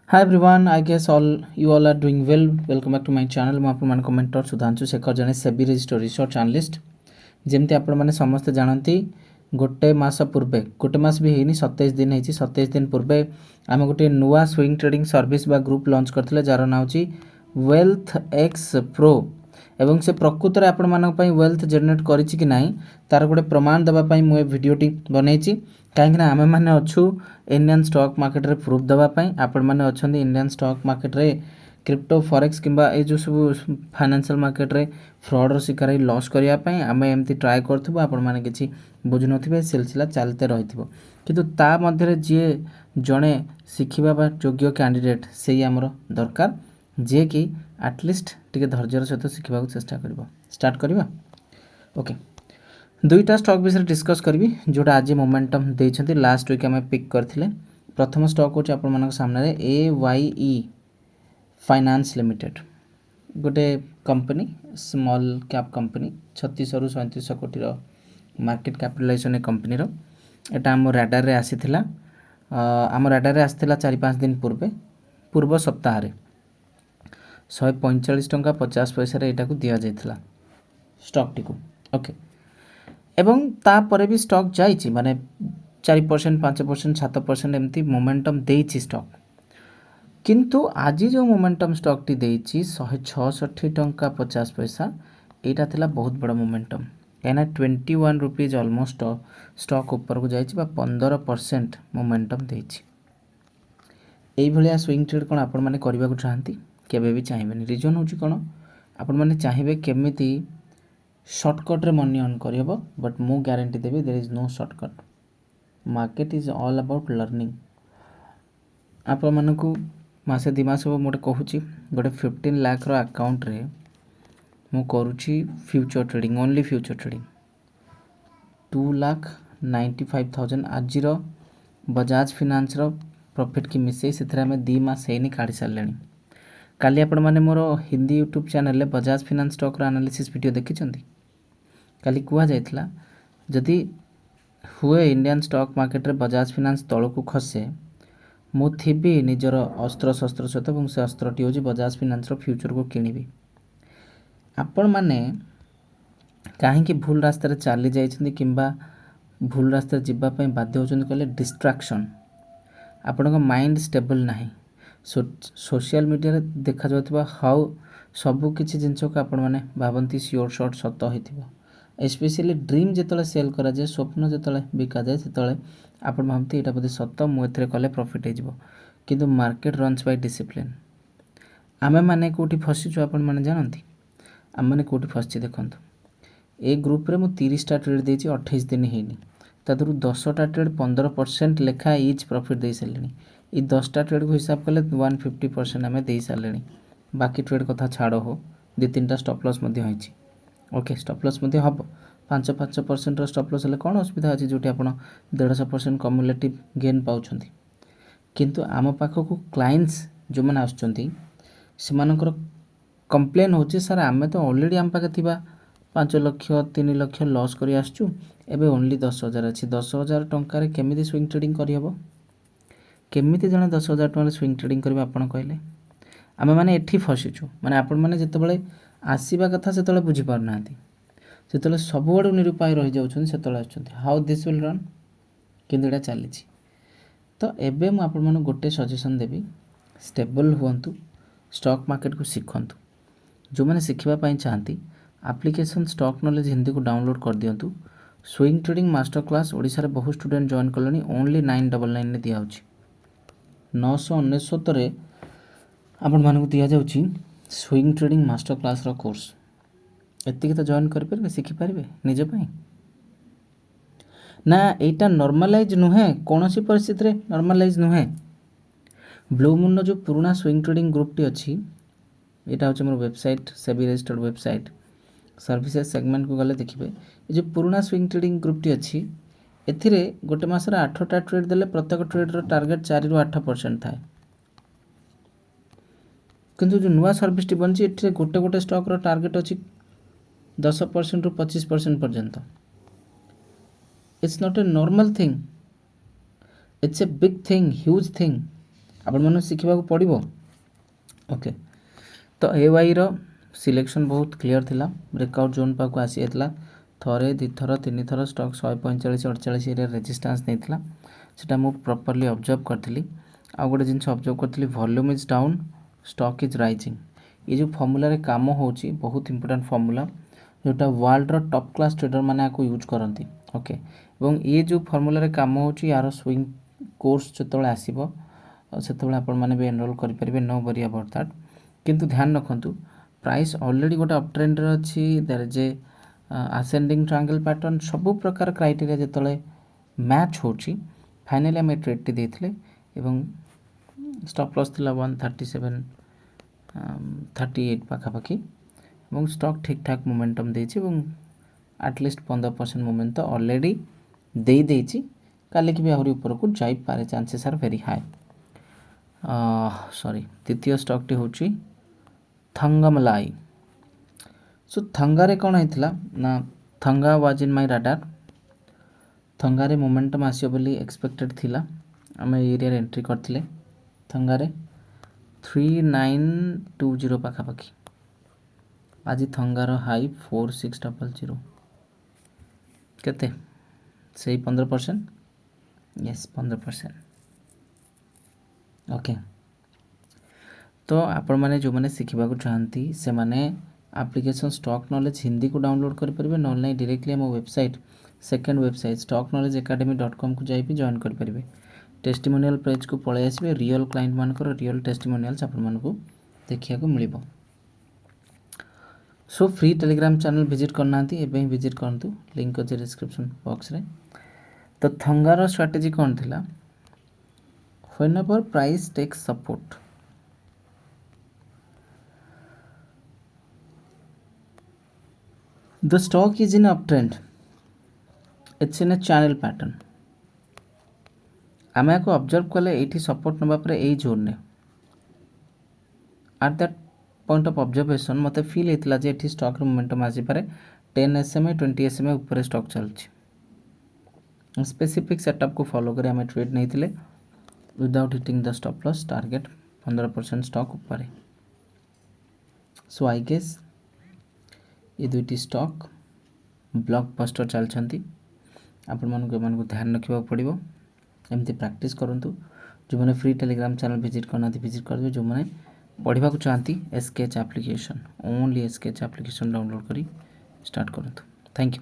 Hi everyone, I guess you all are doing well. Welcome back to my channel. ମୁଁ ଆପଣମାନଙ୍କ ମେଣ୍ଟର ସୁଧାଂଶୁ ଶେଖର ଜଣେ ସେବି register research analyst. ଯେମିତି ଆପଣମାନେ ସମସ୍ତେ ଜାଣନ୍ତି ଗୋଟେ ମାସ ପୂର୍ବେ ଗୋଟେ ମାସ ବି ହେଇନି 27 ଦିନ ହେଇଛି 27 ଦିନ ପୂର୍ବେ ଆମେ ଗୋଟେ ନୂଆ ସ୍ୱିଙ୍ଗ ଟ୍ରେଡିଂ ସର୍ଭିସ ବା ଗ୍ରୁପ ଲଞ୍ଚ କରିଥିଲେ ଯାହାର ନାଁ ହେଉଛି ୱେଲ୍ଥ ଏକ୍ସ ପ୍ରୋ ଏବଂ ସେ ପ୍ରକୃତରେ ଆପଣମାନଙ୍କ ପାଇଁ ୱେଲ୍ଥ ଜେନେରେଟ୍ କରିଛି କି ନାହିଁ ତାର ଗୋଟେ ପ୍ରମାଣ ଦେବା ପାଇଁ ମୁଁ ଏ ଭିଡ଼ିଓଟି ବନେଇଛି। କାହିଁକିନା ଆମେମାନେ ଅଛୁ ଇଣ୍ଡିଆନ୍ ଷ୍ଟକ୍ ମାର୍କେଟରେ ପ୍ରୁଫ୍ ଦେବା ପାଇଁ, ଆପଣମାନେ ଅଛନ୍ତି ଇଣ୍ଡିଆନ୍ ଷ୍ଟକ୍ ମାର୍କେଟରେ କ୍ରିପ୍ଟୋ ଫରେକ୍ସ କିମ୍ବା ଏ ଯେଉଁ ସବୁ ଫାଇନାନ୍ସିଆଲ୍ ମାର୍କେଟରେ ଫ୍ରଡ଼ର ଶିକାର ହେଇ ଲସ୍ କରିବା ପାଇଁ ଆମେ ଏମିତି ଟ୍ରାଏ କରୁଥିବୁ, ଆପଣମାନେ କିଛି ବୁଝୁନଥିବେ, ସିଲସିଲା ଚାଲିତେ ରହିଥିବ। କିନ୍ତୁ ତା ମଧ୍ୟରେ ଯିଏ ଜଣେ ଶିଖିବା ବା ଯୋଗ୍ୟ କ୍ୟାଣ୍ଡିଡେଟ୍ ସେଇ ଆମର ଦରକାର, ଯିଏକି ଆଟଲିଷ୍ଟ ଟିକେ ଧୈର୍ଯ୍ୟର ସହିତ ଶିଖିବାକୁ ଚେଷ୍ଟା କରିବ। ଷ୍ଟାର୍ଟ କରିବା। ଓକେ, ଦୁଇଟା ଷ୍ଟକ୍ विषय डिस्कस करी जोटा आज मोमेंटम देइछंती लास्ट वीक आम पिक करथिले। प्रथम स्टॉक होची आपण मानक सामने AYE फाइनान्स लिमिटेड, गोटे कंपनी स्मॉल कैप कंपनी 36 रु 37 कोटी रो मार्केट कैपिटलाइजेशन ए कंपनी रो एटा हम रडार रे आसीथिला। आम रडार रे आसीथिला 4-5 दिन पूर्व सप्ताह रे 145 टंका 50 पैसा रे एटा को दिया जायथिला स्टॉक टी को। ओके, एवं तापर भी स्टॉक जाइए माने 4% 5% 7% एमती मोमेंटम देइछि स्टॉक। किंतु आज जो मोमेंटम स्टॉक टी देइछि 166 टंका 50 पैसा एटा थिला बहुत बड़ा मोमेंटम, कहना 21 रुपीज ऑलमोस्ट स्टॉक ऊपर को जाइछि बा 15% मोमेंटम देइछि। एई भलिया स्विंग ट्रेड कोन आपण माने करबा को चाहंती केबे भी चाहिबेनी। रीजन होछि कोन आपण माने चाहिबे केमिति शॉर्टकट रे मनी अर्न करहब, बट मु गारंटी देवी there is no shortcut. Market is all about learning. आप मानकु मासे 2 मास मोटे कहूची गोटे 15 लाख रो अकाउंट रे मु करूची future trading, only future trading 2,95,000 आज रो बजाज फाइनेंस रो प्रॉफिट की मिसई से आम 2 मास हेनी काढ़ी सारे। काली आपण माने मोर हिंदी यूट्यूब चैनल रे बजाज फाइनेंस स्टॉक रो एनालिसिस वीडियो देखिछंती। काली कुआ जाइथिला जदि हुए इंडियन स्टॉक मार्केट रे बजाज फाइनेंस तलू को खसे मु थिबी निजर अस्त्र शस्त्र सहित और से अस्त्रटी हूँ बजाज फाइनेंस रो फ्यूचर को किनिबी। आपण माने कहीं भूल रास्ता चली जाइछंती किंबा भूल रास्ता जीवा पई बाध्य होछंती कहले डिस्ट्रैक्शन, आपण माइंड स्टेबल नाही। सोशल मीडिया रे देखा जाउतबा हाउ सबु किछि जिंस को आपण माने भाबंती श्योर शॉर्ट सत होइथिबो। स्पेशली ड्रीम जिते सेल करा जाए, स्वप्न जिते बिका जाए से आप भावती यहाँ बोधे सत मुझे कले प्रॉफिट हो, किंतु मार्केट रन्स बाय डिसिप्लिन। आमे माने कोठी फसीचु आपण माने जानती, आम मैंने कोठी फसी देखु ए ग्रुप रे मु 30टा ट्रेड देछि 28 दिन हेनी, तादरू 10टा ट्रेड 15% लेखा इच प्रॉफिट दे सारे। ये 10टा ट्रेड को हिसाब कले 150% आम दे सारे। बाकी ट्रेड कथा छाड़ हो 2-3टा स्टॉप लॉस मध्य होइछि। ओके, स्टॉप लॉस मध्य हम 5% स्टॉप लॉस हेले कौन असुविधा अच्छी जोटी आप 150% कम्युलेटिव गेन पाँच। किंतु आम पाखक क्लाइंट्स जो मैंने आसुँच कंप्लेन हो सर आम तो ऑलरेडी आम पाखे थी 5 लाख 3 लाख लॉस कर आसचु, एबे ओनली 10,000 अच्छी 10,000 टंकार केमिति स्विंग ट्रेडिंग करहब, केमिति जने 10,000 टंकार स्विंग ट्रेडिंग करेंगे आपड़ कहले। आम मैंने एठी फसीचु माने आपण मैंने जितेबाला आसवा कथा से बुझीपार ना से सब आड़ निरुपाय रही जाऊँ से हाउ दिस विल रन, किंतु एटा चली। तो एबे मु आपण माने गोटे सजेशन देवी, स्टेबल हुअंतु, स्टॉक मार्केट को शिखंतु। जो मैंने शिखा चाहती एप्लिकेशन स्टॉक नॉलेज हिंदी को डाउनलोड कर दिंतु। Swing trading master class Odisha रे बहुत स्टूडेंट जॉइन कले, ओनली 999 रे दिया 999 आपण मानक दि जाउछि स्विंग ट्रेडिंग मास्टर क्लास रो कोर्स। एतिक तो जॉइन करें शिखिपारे निज ना, एटा नॉर्मलाइज नुहे, कौन सी परिस्थिति रे नॉर्मलाइज नुहे। ब्लू मून जो पुराना स्विंग ट्रेडिंग ग्रुप टी अच्छी यहाँ हूँ मोर website SEBI registered website services segment को गले देखिए ये जो पुराना स्विंग ट्रेडिंग ग्रुप टी अच्छी एथिरे गोटे मासर 8टा ट्रेड देले प्रत्येक ट्रेड रो टार्गेट 4 ରୁ 8% थाए। किंतु जो नुआ सर्विस टी बनची एथिरे गोटे गोटे स्टॉक रो टार्गेट अच्छी 10% ରୁ 25% पर्यंत। It's not a normal thing, it's a big thing, huge thing. ଆପଣମାନେ ଶିଖିବାକୁ ପଡ଼ିବ। ଓକେ, ତ AYର ସିଲେକ୍ସନ୍ ବହୁତ କ୍ଲିଅର୍ ଥିଲା। ବ୍ରେକଆଉଟ୍ ଜୋନ୍ ପାଖକୁ ଆସିଯାଇଥିଲା। ଥରେ ଦୁଇଥର ତିନିଥର ଷ୍ଟକ୍ 145 48 ଏରିଆ ରେଜିଷ୍ଟାନ୍ସ ନେଇଥିଲା। ସେଇଟା ମୁଁ ପ୍ରପରଲି ଅବଜର୍ଭ କରିଥିଲି। ଆଉ ଗୋଟେ ଜିନିଷ ଅବଜର୍ଭ କରିଥିଲି, volume is down, stock is rising. ये जो फर्मूलार काम होची बहुत इंपोर्टेंट फर्मूला जोटा वर्ल्ड रो टॉप क्लास ट्रेडर माने आको यूज करती। ओके, एवं ये जो फर्मूलार काम होची यार स्विंग कोर्स जो आसो से आपण मैंने भी एनरोल करेंगे, नो वरी अबाउट दैट। किंतु ध्यान रखु प्राइस ऑलरेडी गोटे अप ट्रेंड अच्छी, there is a ascending triangle pattern, सबु प्रकार क्राइटेरिया जिते मैच होची फाइनली आम ट्रेड टी देते एवं स्टॉप लॉस थिला 137 38 पाखापाखि और स्टॉक ठीक ठाक मोमेंटम देछि और एटलिस्ट 15% मोमेंट तो ऑलरेडी दे देछि। काली की भी आहरी ऊपर को जाई पारे, chances are very high. Sorry, द्वितीय स्टॉक टी होची थंगमलाई। सो थंगारे कौन होइथिला ना, Thanga was in my radar. थंगारे मोमेंटम आसियो बोली एक्सपेक्टेड थिला। आमे एरिया एंट्री करथिले थंगारे 3920 पाखापाखि। आज थंगार हाई 4600 केते से 15%, यस 15%। ओके, तो आपण मैंने जो मैंने शिखा चाहती से मैंने एप्लिकेशन स्टॉक नॉलेज हिंदी को डाउनलोड करेंगे, ना डायरेक्टली आम वेबसाइट सेकेंड वेबसाइट stocknowledgeacademy.com को जाइए जॉइन करेंगे। टेस्टिमोनियल पेज को पलि आसबे, रियल क्लाइंट मानकर रियल टेस्टिमोनियल्स आपण मानकु देखिया को मिलिबो। So free Telegram channel visit करना एवं विजिट करंतु, लिंक अच्छे डिस्क्रिप्शन बॉक्स रे। तो थंगार स्ट्रैटेजी कौन थिला, whenever price takes support the stock is in up trend, it's in a channel pattern. आम को ऑब्जर्व कले ये सपोर्ट नवा पर यही जोन ने at that point of observation मते फील होता है ये स्टॉक मोमेंटम आसीपे 10 SMA 20 SMA ऊपर स्टॉक चलती। स्पेसिफिक सेटअप को फॉलो कर आम ट्रेड नहीं थिले without hitting the stop loss target 15% stock ऊपर। सो आई गेस ये दुईटी स्टॉक ब्लॉकबस्टर चलती। आपण मानक ध्यान रखा पड़ो, एमती प्रैक्टिस करंतु। जो मैंने फ्री टेलीग्राम चैनल विजिट करना विजिट करेंगे, जो मैंने पढ़ा चाहती SKH application, only SKH application download करी स्टार्ट करंतु। Thank you.